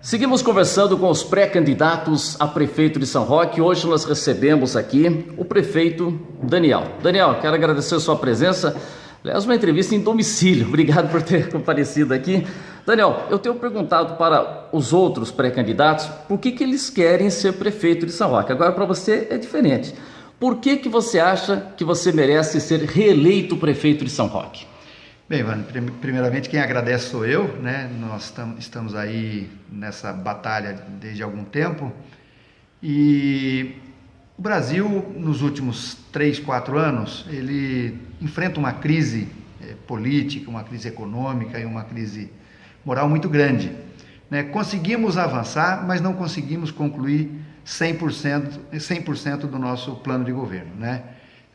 Seguimos conversando com os pré-candidatos a prefeito de São Roque. Hoje nós recebemos aqui o prefeito Daniel. Daniel, quero agradecer a sua presença. Aliás, uma entrevista em domicílio. Obrigado por ter comparecido aqui. Daniel, eu tenho perguntado para os outros pré-candidatos por que eles querem ser prefeito de São Roque. Agora, para você é diferente. Por que você acha que você merece ser reeleito prefeito de São Roque? Bem, Ivan, primeiramente quem agradece sou eu, né? Nós estamos aí nessa batalha desde algum tempo e o Brasil, nos últimos 3, 4 anos, ele enfrenta uma crise política, uma crise econômica e uma crise moral muito grande, né? Conseguimos avançar, mas não conseguimos concluir 100% do nosso plano de governo, né?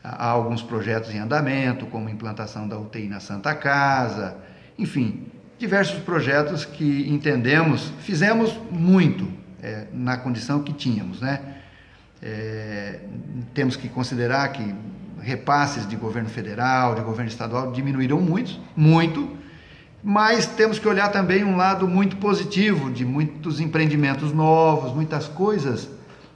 Há alguns projetos em andamento, como a implantação da UTI na Santa Casa, enfim, diversos projetos que entendemos, fizemos muito na condição que tínhamos, né? Temos que considerar que repasses de governo federal, de governo estadual diminuíram muito, mas temos que olhar também um lado muito positivo de muitos empreendimentos novos, muitas coisas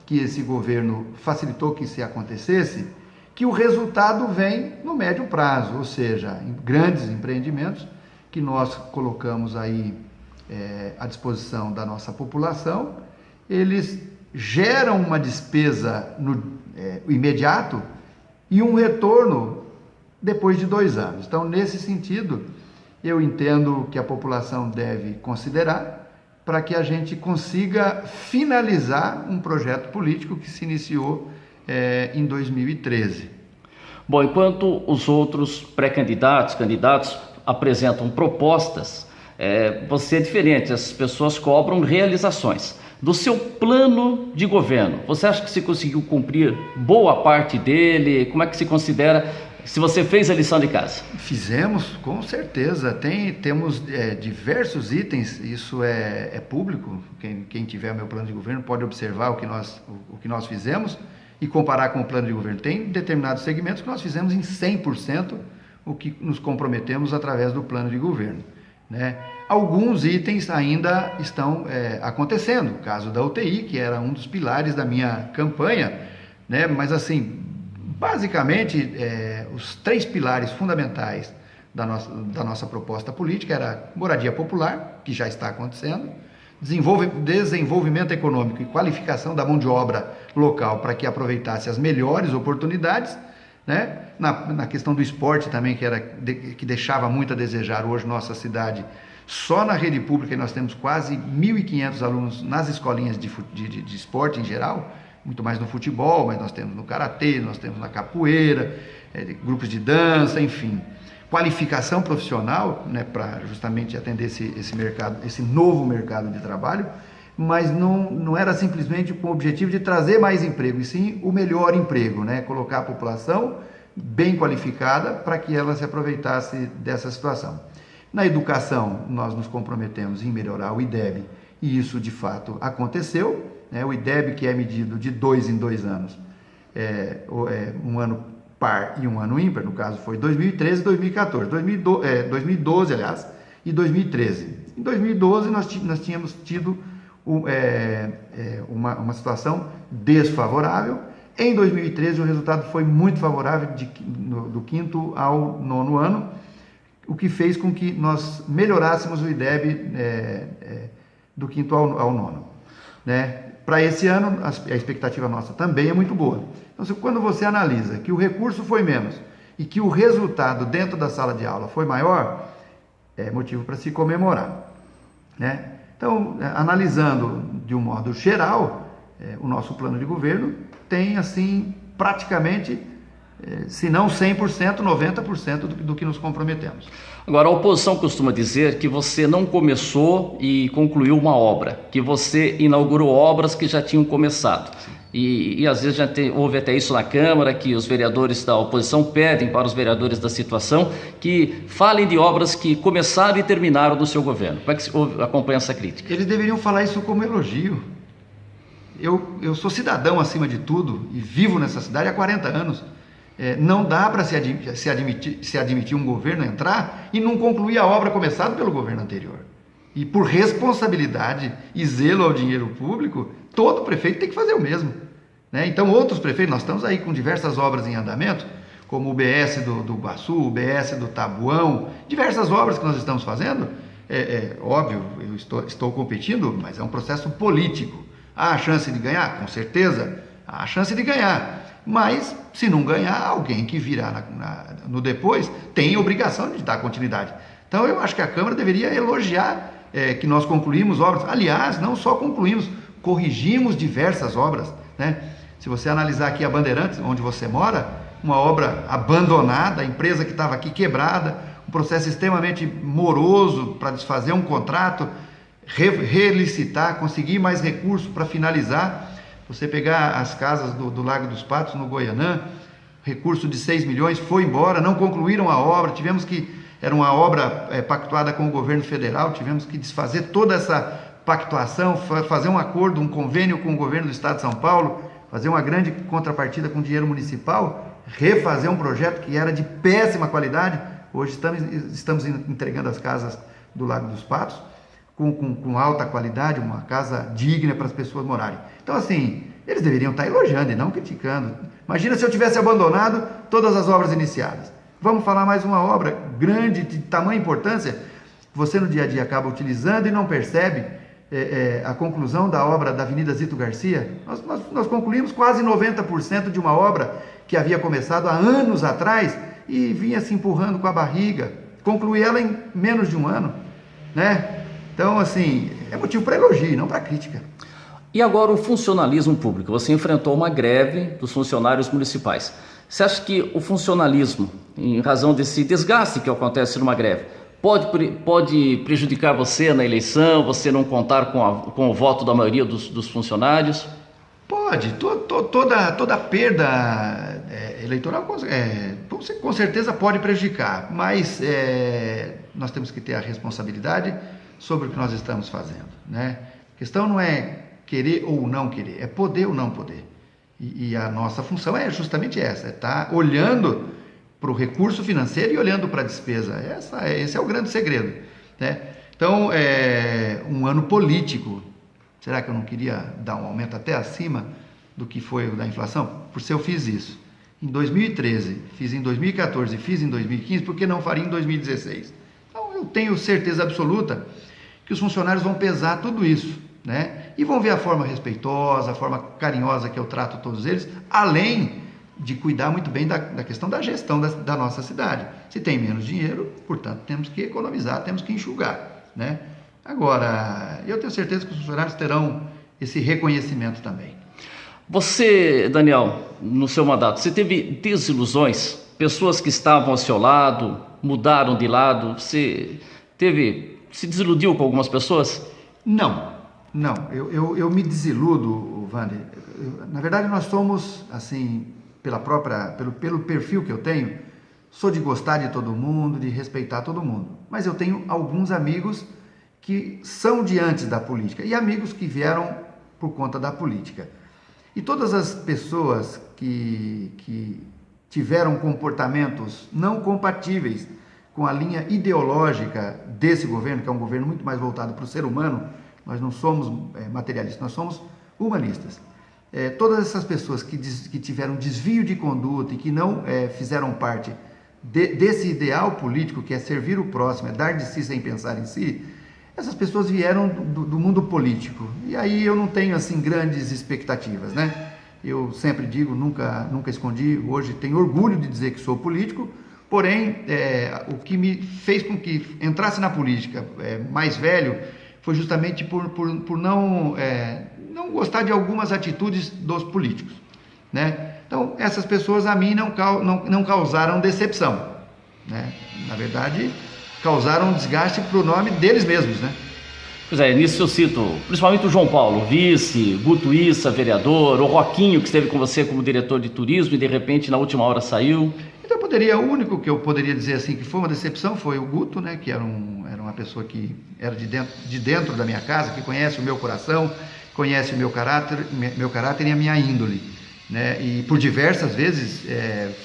que esse governo facilitou que isso acontecesse, que o resultado vem no médio prazo, ou seja, em grandes empreendimentos que nós colocamos aí à disposição da nossa população, eles geram uma despesa no imediato e um retorno depois de 2 anos. Então, nesse sentido, eu entendo que a população deve considerar para que a gente consiga finalizar um projeto político que se iniciou em 2013. Bom, enquanto os outros candidatos apresentam propostas, você é diferente, as pessoas cobram realizações. Do seu plano de governo, você acha que você conseguiu cumprir boa parte dele? Como é que se considera, se você fez a lição de casa? Fizemos, com certeza. Temos diversos itens, isso é público. Quem tiver meu plano de governo pode observar o que nós fizemos e comparar com o plano de governo. Tem determinados segmentos que nós fizemos em 100% o que nos comprometemos através do plano de governo, né? Alguns itens ainda estão acontecendo, o caso da UTI, que era um dos pilares da minha campanha, né? Mas assim, basicamente, os 3 pilares fundamentais da nossa proposta política era moradia popular, que já está acontecendo, desenvolvimento econômico e qualificação da mão de obra local para que aproveitasse as melhores oportunidades, né? Na questão do esporte também, que deixava muito a desejar. Hoje nossa cidade, só na rede pública nós temos quase 1.500 alunos nas escolinhas de esporte em geral, muito mais no futebol, mas nós temos no karatê, nós temos na capoeira, grupos de dança, enfim. Qualificação profissional, né, para justamente atender esse mercado, esse novo mercado de trabalho, mas não era simplesmente com o objetivo de trazer mais emprego, e sim o melhor emprego, né? Colocar a população bem qualificada para que ela se aproveitasse dessa situação. Na educação, nós nos comprometemos em melhorar o IDEB, e isso de fato aconteceu, né? O IDEB, que é medido de 2 em 2 anos, um ano par e um ano ímpar, no caso foi 2013 e 2014, 2012, aliás, e 2013. Em 2012 nós tínhamos tido uma situação desfavorável. Em 2013 o resultado foi muito favorável do 5º ao 9º ano, o que fez com que nós melhorássemos o IDEB do 5º ao 9º, né? Para esse ano, a expectativa nossa também é muito boa. Então, quando você analisa que o recurso foi menos e que o resultado dentro da sala de aula foi maior, é motivo para se comemorar, né? Então, analisando de um modo geral, o nosso plano de governo tem, assim, praticamente, se não 100%, 90% do que nos comprometemos. Agora, a oposição costuma dizer que você não começou e concluiu uma obra, que você inaugurou obras que já tinham começado. E às vezes houve até isso na Câmara, que os vereadores da oposição pedem para os vereadores da situação que falem de obras que começaram e terminaram do seu governo. Como é que você acompanha essa crítica? Eles deveriam falar isso como elogio. Eu sou cidadão acima de tudo e vivo nessa cidade há 40 anos. Não dá para se admitir um governo entrar e não concluir a obra começada pelo governo anterior. E por responsabilidade e zelo ao dinheiro público, todo prefeito tem que fazer o mesmo, né? Então, outros prefeitos, nós estamos aí com diversas obras em andamento, como o BS do Iguaçu, o BS do Tabuão, diversas obras que nós estamos fazendo. Óbvio, eu estou competindo, mas é um processo político. Há a chance de ganhar? Com certeza, há a chance de ganhar. Mas, se não ganhar, alguém que virá no depois tem obrigação de dar continuidade. Então, eu acho que a Câmara deveria elogiar que nós concluímos obras. Aliás, não só concluímos, corrigimos diversas obras, né? Se você analisar aqui a Bandeirantes, onde você mora, uma obra abandonada, a empresa que estava aqui quebrada, um processo extremamente moroso para desfazer um contrato, relicitar, conseguir mais recursos para finalizar. Você pegar as casas do Lago dos Patos, no Goianã, recurso de 6 milhões, foi embora, não concluíram a obra, era uma obra pactuada com o governo federal, tivemos que desfazer toda essa pactuação, fazer um acordo, um convênio com o governo do estado de São Paulo, fazer uma grande contrapartida com dinheiro municipal, refazer um projeto que era de péssima qualidade. Hoje estamos entregando as casas do Lago dos Patos com alta qualidade, uma casa digna para as pessoas morarem. Então, assim, eles deveriam estar elogiando e não criticando. Imagina se eu tivesse abandonado todas as obras iniciadas. Vamos falar mais uma obra grande, de tamanha importância, que você no dia a dia acaba utilizando e não percebe. A conclusão da obra da Avenida Zito Garcia. Nós concluímos quase 90% de uma obra que havia começado há anos atrás e vinha se empurrando com a barriga. Concluí ela em menos de um ano, né? Então, assim, é motivo para elogio, não para crítica. E agora o funcionalismo público. Você enfrentou uma greve dos funcionários municipais. Você acha que o funcionalismo, em razão desse desgaste que acontece numa greve, pode prejudicar você na eleição, você não contar com o voto da maioria dos funcionários? Pode. Toda perda eleitoral com certeza pode prejudicar, mas nós temos que ter a responsabilidade sobre o que nós estamos fazendo, né? A questão não é querer ou não querer, é poder ou não poder. E a nossa função é justamente essa, é estar olhando para o recurso financeiro e olhando para a despesa. Esse é o grande segredo, né? Então, um ano político. Será que eu não queria dar um aumento até acima do que foi o da inflação? Por se eu fiz isso em 2013, fiz em 2014, fiz em 2015, por que não faria em 2016? Então, eu tenho certeza absoluta que os funcionários vão pesar tudo isso, né? E vão ver a forma respeitosa, a forma carinhosa que eu trato todos eles, além de cuidar muito bem da questão da gestão da nossa cidade. Se tem menos dinheiro, portanto, temos que economizar, temos que enxugar, né? Agora, eu tenho certeza que os funcionários terão esse reconhecimento também. Você, Daniel, no seu mandato, você teve desilusões? Pessoas que estavam ao seu lado, mudaram de lado? Você se desiludiu com algumas pessoas? Não. Eu me desiludo, Wander. Na verdade, nós somos, assim, pelo perfil que eu tenho, sou de gostar de todo mundo, de respeitar todo mundo. Mas eu tenho alguns amigos que são de antes da política e amigos que vieram por conta da política. E todas as pessoas que tiveram comportamentos não compatíveis com a linha ideológica desse governo, que é um governo muito mais voltado para o ser humano, nós não somos materialistas, nós somos humanistas. Todas essas pessoas que tiveram desvio de conduta e que não fizeram parte desse ideal político, que é servir o próximo, é dar de si sem pensar em si, essas pessoas vieram do mundo político. E aí eu não tenho, assim, grandes expectativas, né? Eu sempre digo, nunca escondi, hoje tenho orgulho de dizer que sou político, porém, o que me fez com que entrasse na política mais velho foi justamente por não gostar de algumas atitudes dos políticos, né? Então, essas pessoas a mim não causaram decepção, né? Na verdade, causaram desgaste para o nome deles mesmos, né? Pois é, nisso eu cito principalmente o João Paulo, vice, Guto Issa, vereador, o Roquinho, que esteve com você como diretor de turismo e de repente na última hora saiu. Então o único que eu poderia dizer assim que foi uma decepção foi o Guto, né? Que era uma pessoa que era de dentro da minha casa, que conhece o meu coração, conhece o meu caráter e a minha índole, né? E por diversas vezes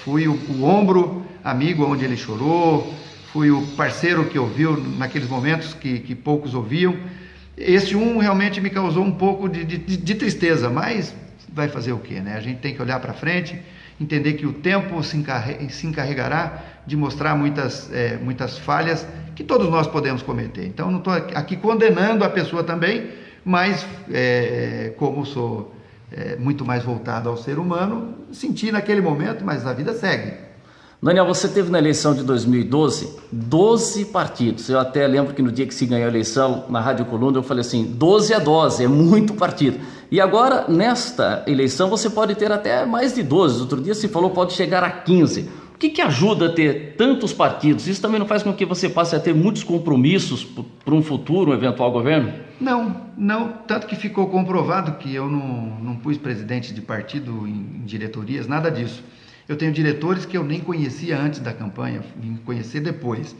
fui o ombro amigo onde ele chorou, fui o parceiro que ouviu naqueles momentos que poucos ouviam. Esse realmente me causou um pouco de tristeza, mas vai fazer o quê, né? A gente tem que olhar para frente, entender que o tempo se encarregará de mostrar muitas falhas que todos nós podemos cometer. Então, não estou aqui condenando a pessoa também, mas como sou muito mais voltado ao ser humano, senti naquele momento, mas a vida segue. Daniel, você teve na eleição de 2012 12 partidos. Eu até lembro que no dia que se ganhou a eleição, na Rádio Coluna, eu falei assim, 12 é dose, é muito partido. E agora, nesta eleição, você pode ter até mais de 12. Outro dia se falou, pode chegar a 15. O que ajuda a ter tantos partidos? Isso também não faz com que você passe a ter muitos compromissos para um futuro, um eventual governo? Não. Tanto que ficou comprovado que eu não pus presidente de partido em diretorias, nada disso. Eu tenho diretores que eu nem conhecia antes da campanha, vim conhecer depois.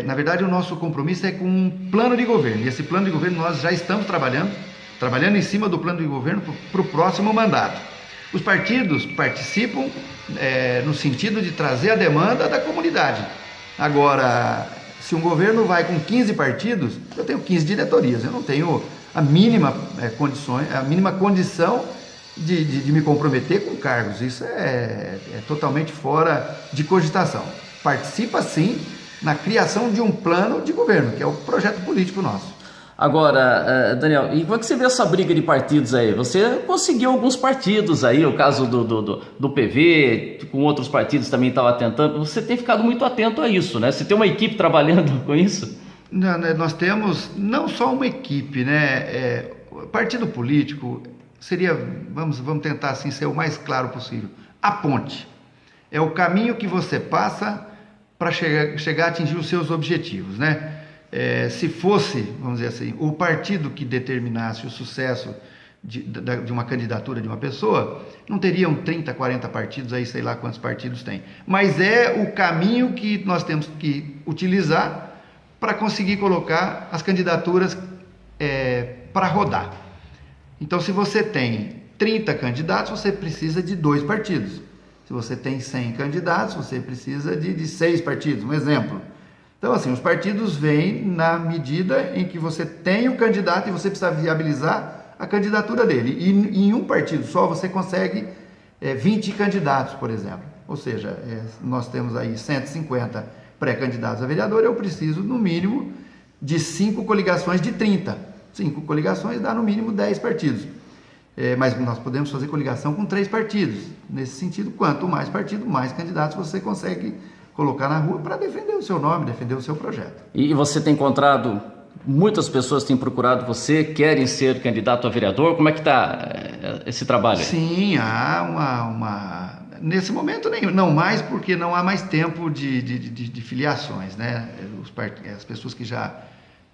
Na verdade, o nosso compromisso é com um plano de governo. E esse plano de governo nós já estamos trabalhando em cima do plano de governo para o próximo mandato. Os partidos participam no sentido de trazer a demanda da comunidade. Agora, se um governo vai com 15 partidos, eu tenho 15 diretorias, eu não tenho a mínima condição de me comprometer com cargos. Isso é totalmente fora de cogitação. Participa sim na criação de um plano de governo, que é o projeto político nosso. Agora, Daniel, e como é que você vê essa briga de partidos aí? Você conseguiu alguns partidos aí, o caso do PV, com outros partidos também estava tentando. Você tem ficado muito atento a isso, né? Você tem uma equipe trabalhando com isso? Nós temos não só uma equipe, né? Partido político seria, vamos tentar assim ser o mais claro possível, a ponte. É o caminho que você passa para chegar a atingir os seus objetivos, né? Se fosse, vamos dizer assim, o partido que determinasse o sucesso de uma candidatura de uma pessoa, não teriam 30, 40 partidos, aí sei lá quantos partidos tem. Mas é o caminho que nós temos que utilizar para conseguir colocar as candidaturas para rodar. Então, se você tem 30 candidatos, você precisa de 2 partidos. Se você tem 100 candidatos, você precisa de 6 partidos, um exemplo. Então, assim, os partidos vêm na medida em que você tem um candidato e você precisa viabilizar a candidatura dele. E em um partido só você consegue 20 candidatos, por exemplo. Ou seja, nós temos aí 150 pré-candidatos a vereador, eu preciso, no mínimo, de 5 coligações de 30. 5 coligações dá no mínimo 10 partidos. Mas nós podemos fazer coligação com 3 partidos. Nesse sentido, quanto mais partido, mais candidatos você consegue colocar na rua para defender o seu nome, defender o seu projeto. E você tem encontrado, muitas pessoas têm procurado você, querem ser candidato a vereador? Como é que está esse trabalho aí? Sim, há nesse momento não mais, porque não há mais tempo de filiações, né? As pessoas que já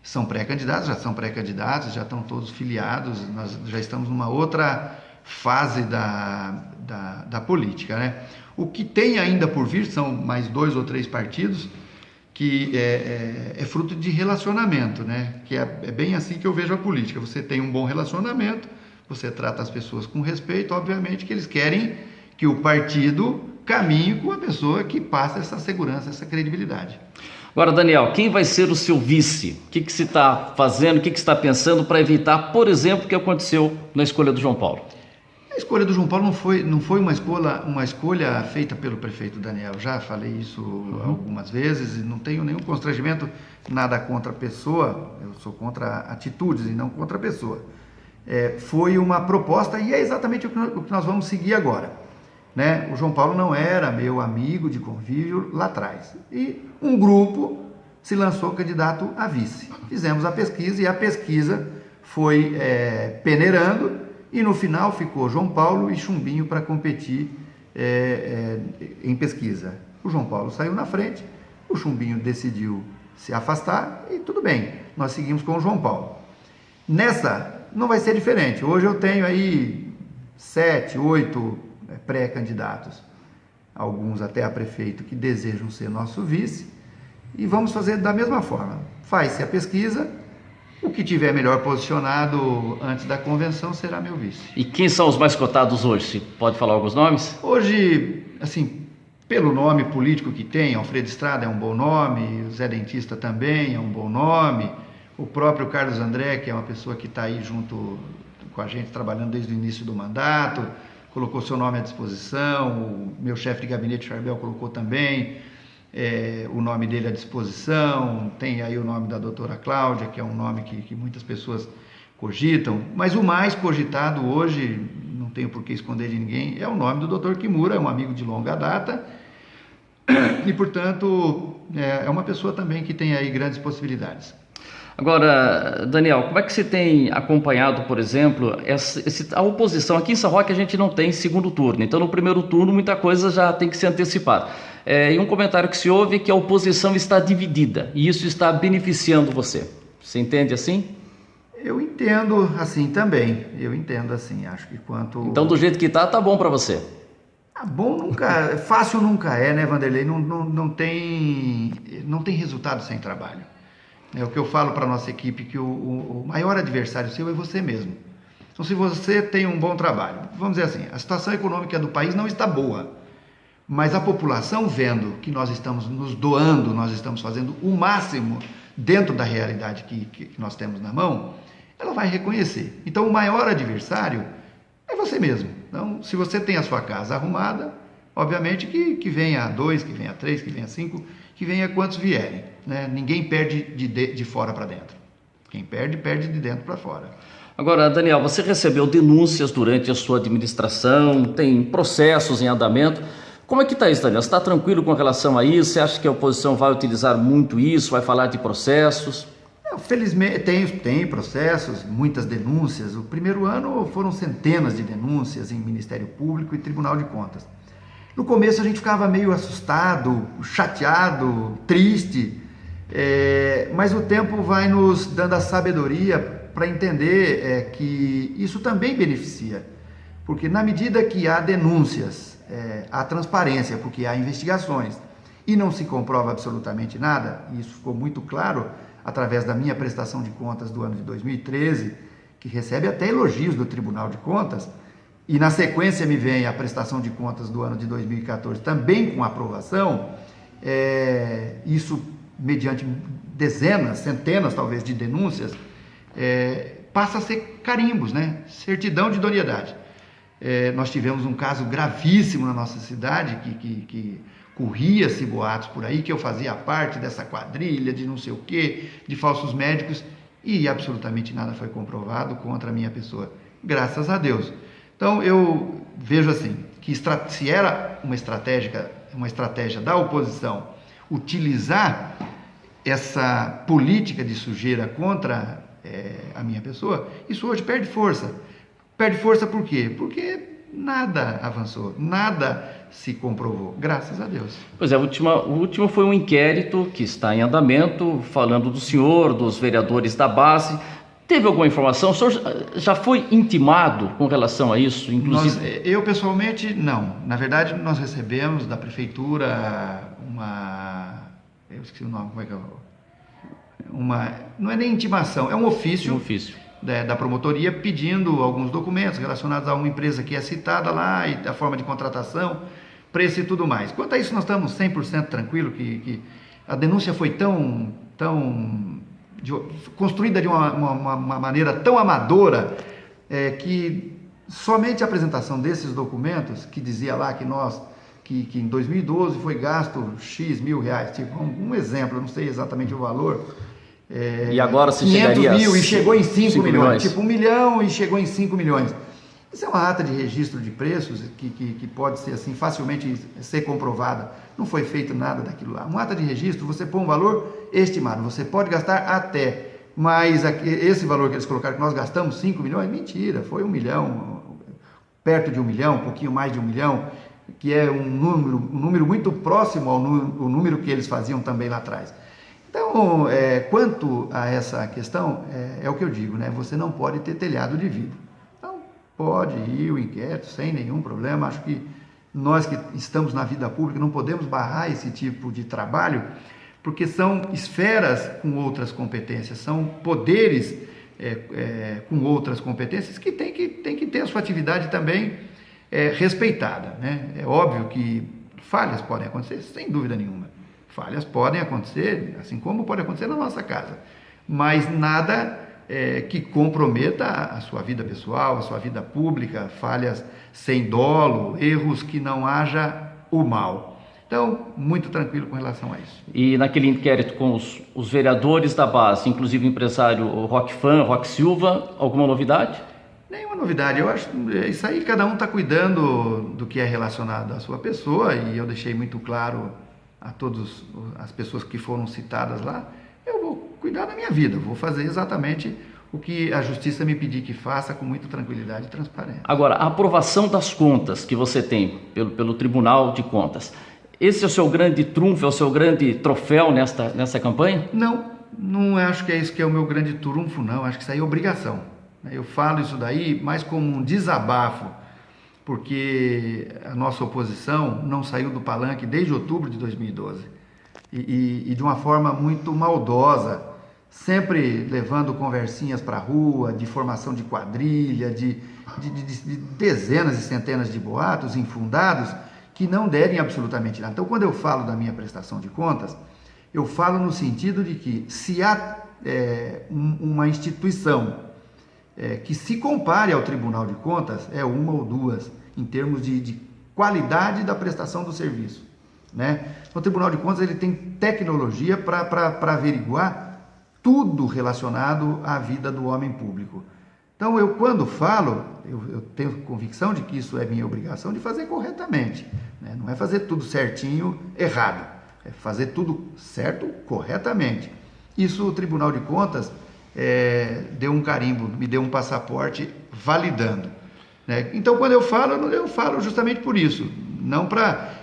são pré-candidatos, já estão todos filiados, nós já estamos numa outra fase da política, né? O que tem ainda por vir são mais 2 ou 3 partidos que é fruto de relacionamento, né? Que é bem assim que eu vejo a política. Você tem um bom relacionamento, você trata as pessoas com respeito, obviamente que eles querem que o partido caminhe com a pessoa que passa essa segurança, essa credibilidade. Agora, Daniel, quem vai ser o seu vice? O que você está fazendo, o que você está pensando para evitar, por exemplo, o que aconteceu na escolha do João Paulo? A escolha do João Paulo não foi uma escolha feita pelo prefeito Daniel. Já falei isso algumas vezes e não tenho nenhum constrangimento, nada contra a pessoa, eu sou contra atitudes e não contra a pessoa. Foi uma proposta e é exatamente o que nós vamos seguir agora, né? O João Paulo não era meu amigo de convívio lá atrás e um grupo se lançou candidato a vice. Fizemos a pesquisa e a pesquisa foi peneirando. E no final ficou João Paulo e Chumbinho para competir em pesquisa. O João Paulo saiu na frente, o Chumbinho decidiu se afastar e tudo bem, nós seguimos com o João Paulo. Nessa não vai ser diferente. Hoje eu tenho aí 7, 8 pré-candidatos, alguns até a prefeito que desejam ser nosso vice e vamos fazer da mesma forma. Faz-se a pesquisa. O que tiver melhor posicionado antes da convenção será meu vice. E quem são os mais cotados hoje? Você pode falar alguns nomes? Hoje, assim, pelo nome político que tem. Alfredo Estrada é um bom nome, o Zé Dentista também é um bom nome, o próprio Carlos André, que é uma pessoa que está aí junto com a gente, trabalhando desde o início do mandato, colocou seu nome à disposição, o meu chefe de gabinete, Charbel, colocou também o nome dele à disposição, tem aí o nome da doutora Cláudia, que é um nome que muitas pessoas cogitam, mas o mais cogitado hoje, não tenho por que esconder de ninguém, é o nome do doutor Kimura, é um amigo de longa data, e portanto é uma pessoa também que tem aí grandes possibilidades. Agora, Daniel, como é que você tem acompanhado, por exemplo, a oposição? Aqui em São Roque a gente não tem segundo turno, então no primeiro turno muita coisa já tem que ser antecipada. E um comentário que se ouve é que a oposição está dividida e isso está beneficiando você. Você entende assim? Eu entendo assim também, eu entendo assim, acho que quanto... Então do jeito que tá bom para você? Bom nunca, fácil nunca é, né, Vanderlei? Não tem resultado sem trabalho. É o que eu falo para a nossa equipe, que o maior adversário seu é você mesmo. Então, se você tem um bom trabalho, vamos dizer assim, a situação econômica do país não está boa, mas a população vendo que nós estamos nos doando, nós estamos fazendo o máximo dentro da realidade que nós temos na mão, ela vai reconhecer. Então, o maior adversário é você mesmo. Então, se você tem a sua casa arrumada, obviamente que venha 2, que venha 3, que venha 5, que venha quantos vierem, né? Ninguém perde de fora para dentro. Quem perde, perde de dentro para fora. Agora, Daniel, você recebeu denúncias durante a sua administração, tem processos em andamento. Como é que está isso, Daniel? Você está tranquilo com relação a isso? Você acha que a oposição vai utilizar muito isso, vai falar de processos? Felizmente, tem processos, muitas denúncias. O primeiro ano foram centenas de denúncias em Ministério Público e Tribunal de Contas. No começo a gente ficava meio assustado, chateado, triste, mas o tempo vai nos dando a sabedoria para entender que isso também beneficia, porque na medida que há denúncias, há transparência, porque há investigações e não se comprova absolutamente nada, e isso ficou muito claro através da minha prestação de contas do ano de 2013, que recebe até elogios do Tribunal de Contas, e na sequência me vem a prestação de contas do ano de 2014 também com aprovação, isso mediante dezenas, centenas talvez de denúncias, passa a ser carimbos, né? Certidão de idoneidade. Nós tivemos um caso gravíssimo na nossa cidade, que corria-se boatos por aí, que eu fazia parte dessa quadrilha de não sei o quê, de falsos médicos, e absolutamente nada foi comprovado contra a minha pessoa, graças a Deus. Então eu vejo assim, que se era uma estratégia da oposição utilizar essa política de sujeira contra a minha pessoa, isso hoje perde força. Perde força por quê? Porque nada avançou, nada se comprovou, graças a Deus. Pois é, o último foi um inquérito que está em andamento, falando do senhor, dos vereadores da base. Teve alguma informação? O senhor já foi intimado com relação a isso? Inclusive... Eu pessoalmente não. Na verdade, nós recebemos da prefeitura eu esqueci o nome, como é que é? Não é nem intimação, é um ofício. Da promotoria pedindo alguns documentos relacionados a uma empresa que é citada lá e a forma de contratação, preço e tudo mais. Quanto a isso, nós estamos 100% tranquilos que a denúncia foi construída de uma maneira tão amadora que somente a apresentação desses documentos, que dizia lá que em 2012 foi gasto X mil reais, tipo um exemplo, eu não sei exatamente o valor, e agora se 500 chegaria mil e chegou em 5 milhões, tipo 1 milhão e chegou em 5 milhões. Isso é uma ata de registro de preços que pode ser assim facilmente ser comprovada. Não foi feito nada daquilo lá. Uma ata de registro, você põe um valor estimado, você pode gastar até, mas esse valor que eles colocaram, que nós gastamos 5 milhões, mentira, foi 1 milhão, perto de 1 milhão, um pouquinho mais de 1 milhão, que é um número muito próximo ao número que eles faziam também lá atrás. Então, quanto a essa questão, é o que eu digo, né? Você não pode ter telhado de vidro. Então, pode ir o inquérito sem nenhum problema. Acho que nós que estamos na vida pública não podemos barrar esse tipo de trabalho, porque são esferas com outras competências, são poderes com outras competências que tem que ter a sua atividade também respeitada, né? É óbvio que Falhas podem acontecer, sem dúvida nenhuma. Falhas podem acontecer, assim como pode acontecer na nossa casa. Mas nada que comprometa a sua vida pessoal, a sua vida pública, falhas sem dolo, erros que não haja o mal. Então, muito tranquilo com relação a isso. E naquele inquérito com os vereadores da base, inclusive o empresário Roque Silva, alguma novidade? Nenhuma novidade. Eu acho isso aí, cada um está cuidando do que é relacionado à sua pessoa, e eu deixei muito claro a todas as pessoas que foram citadas lá, eu vou cuidar da minha vida, vou fazer exatamente o que a justiça me pedir que faça, com muita tranquilidade e transparência. Agora, a aprovação das contas que você tem pelo Tribunal de Contas, esse é o seu grande trunfo, é o seu grande troféu nessa campanha? Não acho que é isso que é o meu grande trunfo, não. Acho que isso aí é obrigação. Eu falo isso daí mais como um desabafo, porque a nossa oposição não saiu do palanque desde outubro de 2012 e de uma forma muito maldosa, sempre levando conversinhas para a rua, de formação de quadrilha, de dezenas e centenas de boatos infundados que não derem absolutamente nada. Então, quando eu falo da minha prestação de contas, eu falo no sentido de que se há uma instituição que se compare ao Tribunal de Contas, é uma ou duas, em termos de qualidade da prestação do serviço, né? O Tribunal de Contas ele tem tecnologia para averiguar tudo relacionado à vida do homem público. Então, eu quando falo, eu tenho convicção de que isso é minha obrigação de fazer corretamente, né? Não é fazer tudo certinho, errado, é fazer tudo certo, corretamente. Isso o Tribunal de Contas deu um carimbo, me deu um passaporte validando, né? Então, quando eu falo justamente por isso, não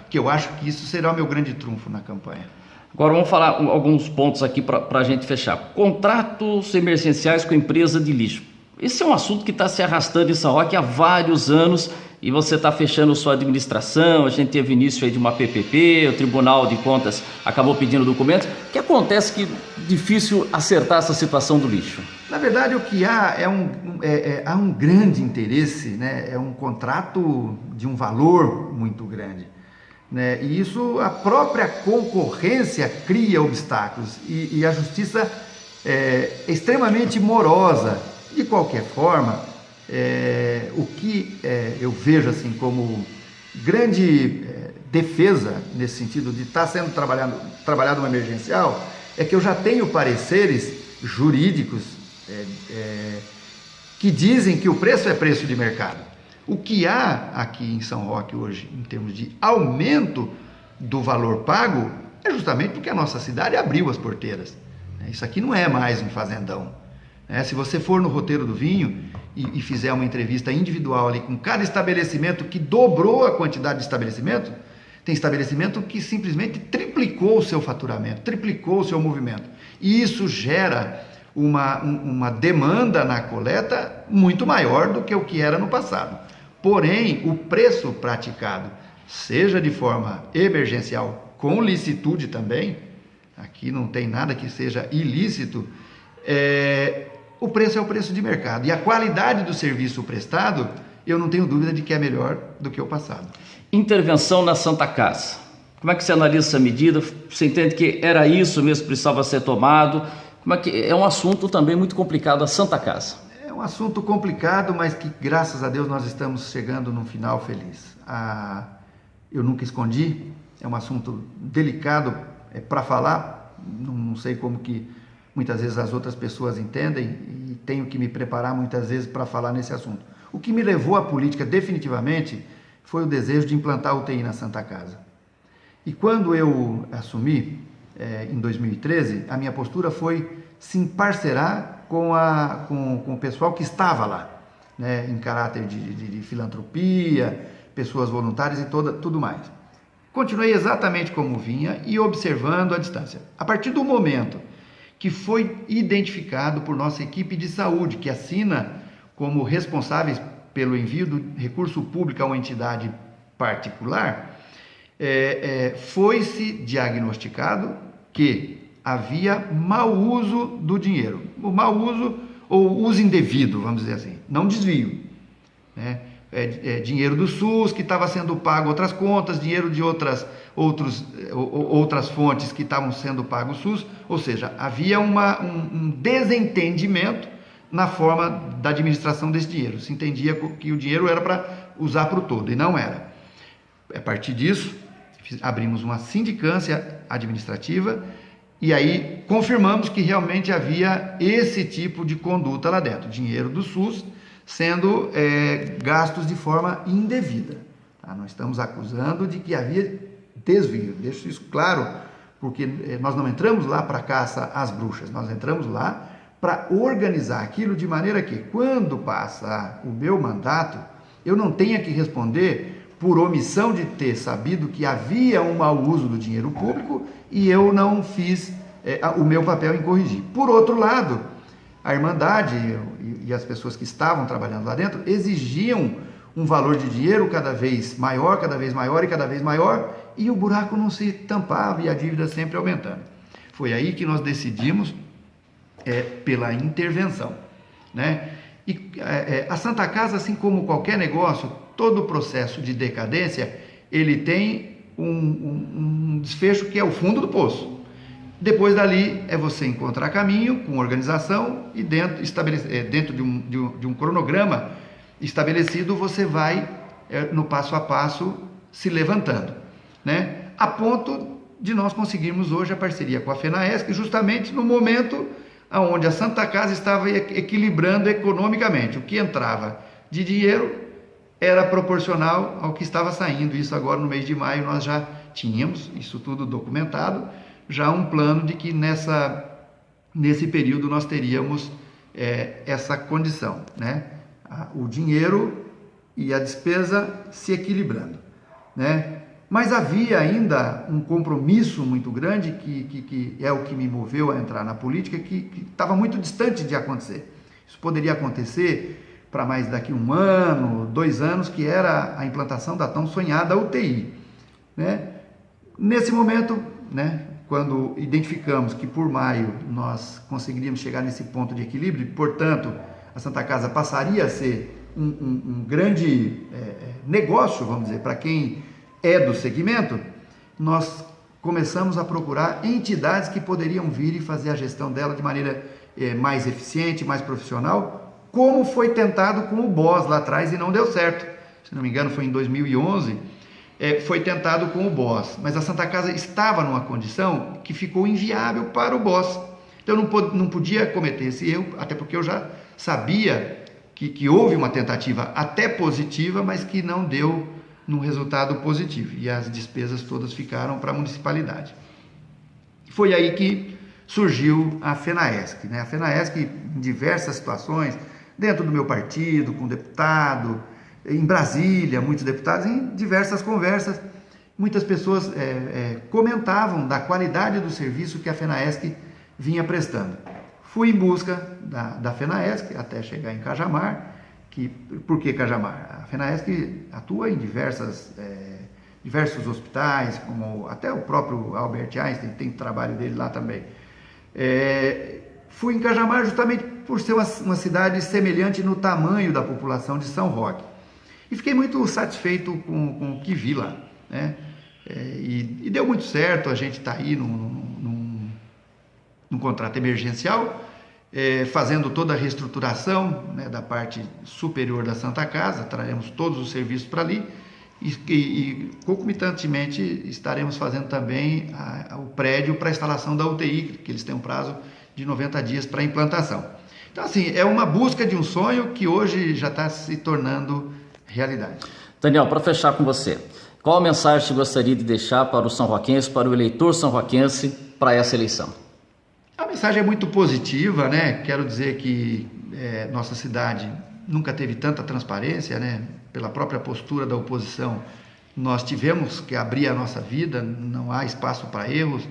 que eu acho que isso será o meu grande trunfo na campanha. Agora vamos falar alguns pontos aqui para a gente fechar. Contratos emergenciais com empresa de lixo. Esse é um assunto que está se arrastando em São Roque há vários anos e você está fechando sua administração. A gente teve início aí de uma PPP, o Tribunal de Contas acabou pedindo documentos. O que acontece que é difícil acertar essa situação do lixo? Na verdade, o que há há um grande interesse, né? É um contrato de um valor muito grande, né? E isso, a própria concorrência cria obstáculos e a justiça é extremamente morosa. De qualquer forma, o que eu vejo assim como grande defesa nesse sentido de estar sendo trabalhado uma emergencial é que eu já tenho pareceres jurídicos que dizem que o preço é preço de mercado. O que há aqui em São Roque hoje, em termos de aumento do valor pago, é justamente porque a nossa cidade abriu as porteiras. Isso aqui não é mais um fazendão. Se você for no Roteiro do Vinho e fizer uma entrevista individual ali com cada estabelecimento que dobrou a quantidade de estabelecimento, tem estabelecimento que simplesmente triplicou o seu faturamento, triplicou o seu movimento. E isso gera uma demanda na coleta muito maior do que o que era no passado. Porém, o preço praticado, seja de forma emergencial, com licitude também, aqui não tem nada que seja ilícito, o preço é o preço de mercado. E a qualidade do serviço prestado, eu não tenho dúvida de que é melhor do que o passado. Intervenção na Santa Casa. Como é que você analisa essa medida? Você entende que era isso mesmo que precisava ser tomado? É um assunto também muito complicado, a Santa Casa. É um assunto complicado, mas que, graças a Deus, nós estamos chegando num final feliz. Eu nunca escondi, é um assunto delicado para falar, não sei como que muitas vezes as outras pessoas entendem e tenho que me preparar muitas vezes para falar nesse assunto. O que me levou à política definitivamente foi o desejo de implantar a UTI na Santa Casa. E quando eu assumi, em 2013, a minha postura foi se emparcerar com o pessoal que estava lá, né, em caráter de filantropia, pessoas voluntárias e tudo mais. Continuei exatamente como vinha e observando a distância. A partir do momento que foi identificado por nossa equipe de saúde, que assina como responsáveis pelo envio do recurso público a uma entidade particular, foi-se diagnosticado que havia mau uso do dinheiro. O mau uso ou uso indevido, vamos dizer assim, não desvio, né? dinheiro do SUS que estava sendo pago outras contas, dinheiro de outras fontes que estavam sendo pago o SUS, ou seja, havia um desentendimento na forma da administração desse dinheiro. Se entendia que o dinheiro era para usar para o todo, e não era. A partir disso, abrimos uma sindicância administrativa e aí confirmamos que realmente havia esse tipo de conduta lá dentro, dinheiro do SUS sendo gastos de forma indevida. Tá? Nós estamos acusando de que havia desvio, deixo isso claro, porque nós não entramos lá para caça às bruxas, nós entramos lá para organizar aquilo de maneira que, quando passa o meu mandato, eu não tenha que responder por omissão de ter sabido que havia um mau uso do dinheiro público e eu não fiz o meu papel em corrigir. Por outro lado, a Irmandade e as pessoas que estavam trabalhando lá dentro exigiam um valor de dinheiro cada vez maior e cada vez maior, e o buraco não se tampava e a dívida sempre aumentando. Foi aí que nós decidimos pela intervenção, né? E a Santa Casa, assim como qualquer negócio, todo o processo de decadência, ele tem um desfecho que é o fundo do poço. Depois dali é você encontrar caminho com organização e dentro de um cronograma estabelecido, você vai no passo a passo se levantando, né? A ponto de nós conseguirmos hoje a parceria com a FENAESC, justamente no momento onde a Santa Casa estava equilibrando economicamente. O que entrava de dinheiro era proporcional ao que estava saindo. Isso agora no mês de maio nós já tínhamos isso tudo documentado, já um plano de que nesse período nós teríamos essa condição, né? O dinheiro e a despesa se equilibrando, né? Mas havia ainda um compromisso muito grande, que é o que me moveu a entrar na política, que estava muito distante de acontecer. Isso poderia acontecer para mais daqui 1 ano, 2 anos, que era a implantação da tão sonhada UTI, né? Nesse momento, né, quando identificamos que por maio nós conseguiríamos chegar nesse ponto de equilíbrio, portanto, a Santa Casa passaria a ser um grande negócio, vamos dizer, para quem é do segmento, nós começamos a procurar entidades que poderiam vir e fazer a gestão dela de maneira mais eficiente, mais profissional, como foi tentado com o BOS lá atrás e não deu certo. Se não me engano, foi em 2011, foi tentado com o BOS, mas a Santa Casa estava numa condição que ficou inviável para o BOS. Então eu não podia cometer esse erro, até porque eu já sabia que houve uma tentativa até positiva, mas que não deu num resultado positivo, e as despesas todas ficaram para a municipalidade. Foi aí que surgiu a FENAESC, né? A FENAESC, em diversas situações, dentro do meu partido, com deputado, em Brasília, muitos deputados, em diversas conversas, muitas pessoas comentavam da qualidade do serviço que a FENAESC vinha prestando. Fui em busca da FENAESC até chegar em Cajamar. Por que Cajamar? A FENAESC atua em diversos hospitais, como até o próprio Albert Einstein tem trabalho dele lá também. Fui em Cajamar justamente por ser uma cidade semelhante no tamanho da população de São Roque. E fiquei muito satisfeito com o que vi lá, né? E deu muito certo, a gente está aí num contrato emergencial, fazendo toda a reestruturação, né, da parte superior da Santa Casa, traremos todos os serviços para ali e concomitantemente estaremos fazendo também o prédio para a instalação da UTI, que eles têm um prazo de 90 dias para a implantação. Então, assim, é uma busca de um sonho que hoje já está se tornando realidade. Daniel, para fechar com você, qual a mensagem você gostaria de deixar para o são-roquense, para o eleitor são-roquense, para essa eleição? A mensagem é muito positiva, né? Quero dizer que nossa cidade nunca teve tanta transparência, né? Pela própria postura da oposição, nós tivemos que abrir a nossa vida, não há espaço para erros,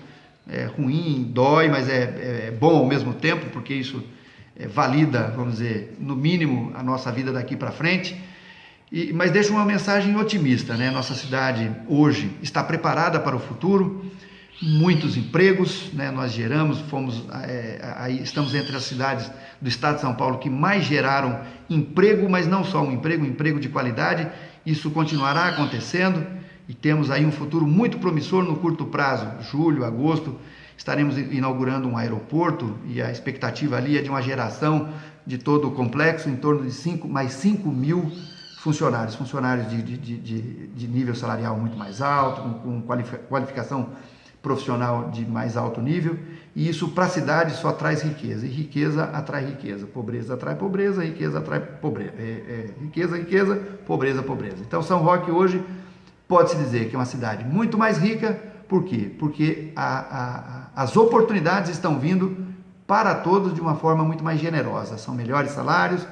é ruim, dói, mas é bom ao mesmo tempo, porque isso valida, vamos dizer, no mínimo, a nossa vida daqui para frente. Mas deixa uma mensagem otimista, né? Nossa cidade hoje está preparada para o futuro. muitos empregos, né? Nós geramos, aí estamos entre as cidades do estado de São Paulo que mais geraram emprego, mas não só um emprego de qualidade. Isso continuará acontecendo e temos aí um futuro muito promissor no curto prazo. Julho, agosto, estaremos inaugurando um aeroporto e a expectativa ali é de uma geração de todo o complexo em torno de mais 5 mil funcionários de nível salarial muito mais alto, com qualificação profissional de mais alto nível, e isso para a cidade só traz riqueza, e riqueza atrai riqueza, pobreza atrai pobreza, riqueza atrai pobreza, riqueza, pobreza. Então São Roque hoje pode-se dizer que é uma cidade muito mais rica. Por quê? Porque as oportunidades estão vindo para todos de uma forma muito mais generosa, são melhores salários,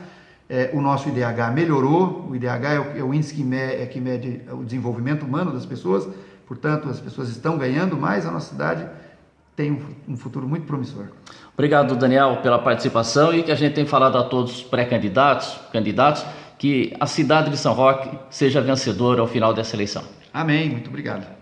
o nosso IDH melhorou, o IDH é o índice que mede o desenvolvimento humano das pessoas. Portanto, as pessoas estão ganhando mais, a nossa cidade tem um futuro muito promissor. Obrigado, Daniel, pela participação e que a gente tem falado a todos os pré-candidatos, que a cidade de São Roque seja vencedora ao final dessa eleição. Amém, muito obrigado.